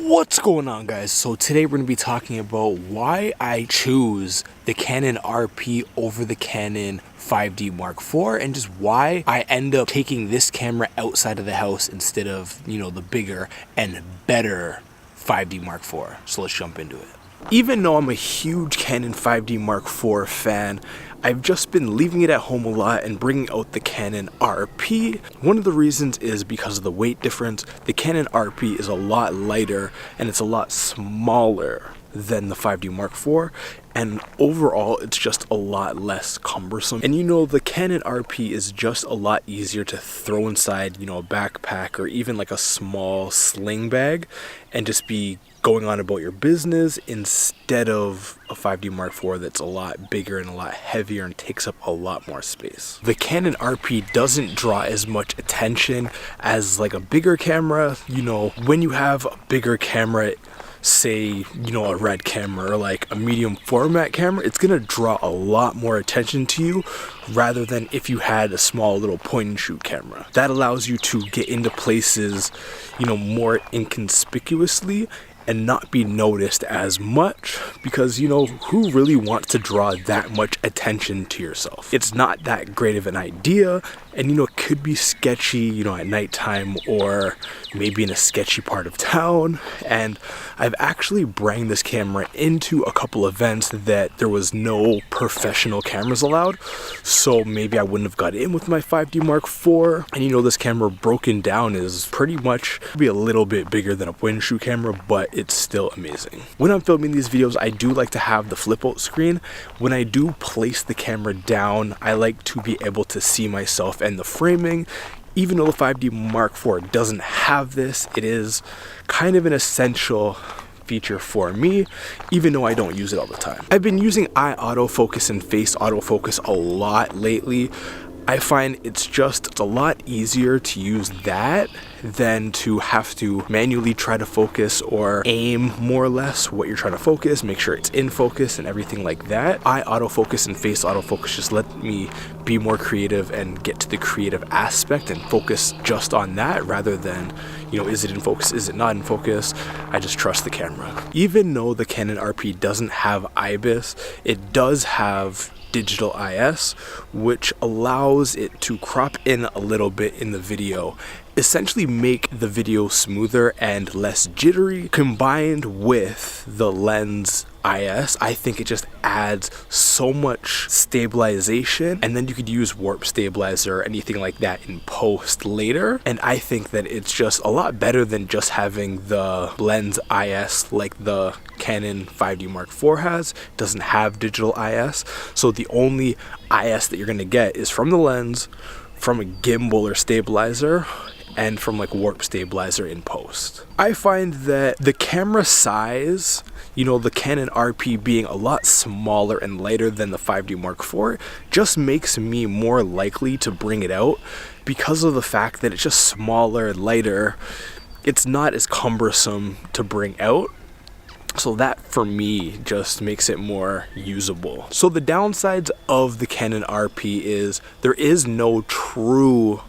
What's going on, guys? So today we're going to be talking about why I choose the Canon RP over the Canon 5D Mark IV and just why I end up taking this camera outside of the house instead of, the bigger and better 5D Mark IV. So let's jump into it. Even though I'm a huge Canon 5D Mark IV fan, I've just been leaving it at home a lot and bringing out the Canon RP. One of the reasons is because of the weight difference. The Canon RP is a lot lighter and it's a lot smaller than the 5D Mark IV, and overall it's just a lot less cumbersome. And the Canon RP is just a lot easier to throw inside, a backpack or even like a small sling bag and just be going on about your business instead of a 5D Mark IV that's a lot bigger and a lot heavier and takes up a lot more space. The Canon RP doesn't draw as much attention as like a bigger camera. When you have a bigger camera, say, a red camera or like a medium format camera, it's gonna draw a lot more attention to you rather than if you had a small little point and shoot camera. That allows you to get into places, more inconspicuously and not be noticed as much because, who really wants to draw that much attention to yourself? It's not that great of an idea, and, it could be sketchy, at nighttime or maybe in a sketchy part of town. And I've actually brought this camera into a couple events that there was no professional cameras allowed, so maybe I wouldn't have got in with my 5D Mark IV. And, this camera broken down is pretty much be a little bit bigger than a point and shoot camera, but it's still amazing. When I'm filming these videos, I do like to have the flip out screen. When I do place the camera down, I like to be able to see myself and the framing. Even though the 5D Mark IV doesn't have this, it is kind of an essential feature for me, even though I don't use it all the time. I've been using eye autofocus and face autofocus a lot lately. I find it's a lot easier to use that than to have to manually try to focus or aim more or less what you're trying to focus, make sure it's in focus and everything like that. Eye autofocus and face autofocus just let me be more creative and get to the creative aspect and focus just on that rather than, is it in focus, is it not in focus? I just trust the camera. Even though the Canon RP doesn't have IBIS, it does have digital IS, which allows it to crop in a little bit in the video, essentially make the video smoother and less jittery. Combined with the lens IS, I think it just adds so much stabilization, and then you could use warp stabilizer or anything like that in post later, and I think that it's just a lot better than just having the lens IS like the Canon 5D Mark IV has. It doesn't have digital IS, so the only IS that you're going to get is from the lens, from a gimbal or stabilizer, and from like warp stabilizer in post. I find that the camera size, the Canon RP being a lot smaller and lighter than the 5D Mark IV, just makes me more likely to bring it out because of the fact that it's just smaller, lighter. It's not as cumbersome to bring out. So that for me just makes it more usable. So the downsides of the Canon RP is there is no true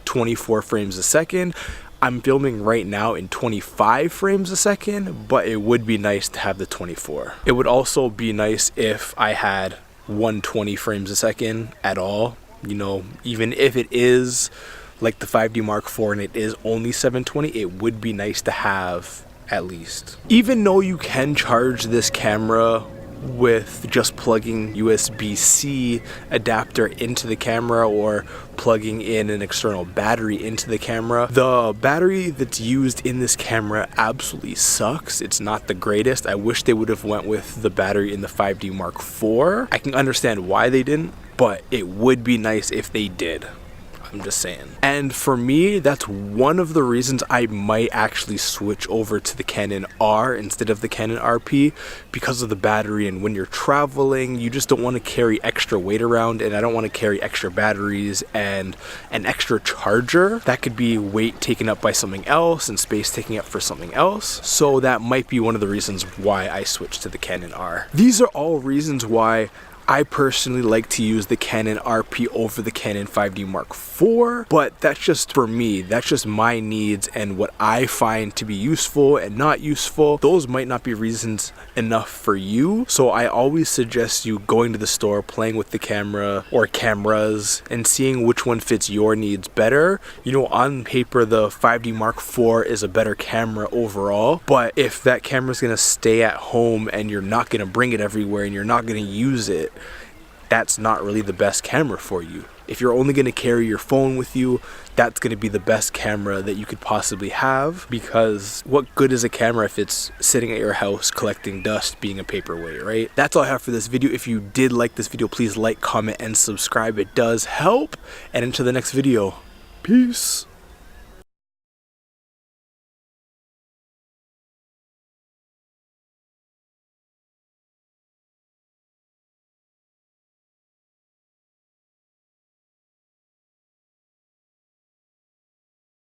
24 frames a second. I'm filming right now in 25 frames a second, but it would be nice to have the 24. It would also be nice if I had 120 frames a second at all, even if it is like the 5D Mark IV and it is only 720, it would be nice to have at least. Even though you can charge this camera with just plugging USB-C adapter into the camera or plugging in an external battery into the camera, the battery that's used in this camera absolutely sucks. It's not the greatest. I wish they would have went with the battery in the 5D Mark IV. I can understand why they didn't, but it would be nice if they did. I'm just saying. And for me, that's one of the reasons I might actually switch over to the Canon R instead of the Canon RP, because of the battery. And when you're traveling, you just don't want to carry extra weight around, and I don't want to carry extra batteries and an extra charger. That could be weight taken up by something else and space taken up for something else. So that might be one of the reasons why I switched to the Canon R. These are all reasons why I personally like to use the Canon RP over the Canon 5D Mark IV, but that's just for me. That's just my needs and what I find to be useful and not useful. Those might not be reasons enough for you. So I always suggest you going to the store, playing with the camera or cameras and seeing which one fits your needs better. You know, on paper, the 5D Mark IV is a better camera overall, but if that camera is going to stay at home and you're not going to bring it everywhere and you're not going to use it, that's not really the best camera for you. If you're only going to carry your phone with you, that's going to be the best camera that you could possibly have, because what good is a camera if it's sitting at your house collecting dust, being a paperweight, right? That's all I have for this video. If you did like this video, please like, comment, and subscribe. It does help. And until the next video, peace.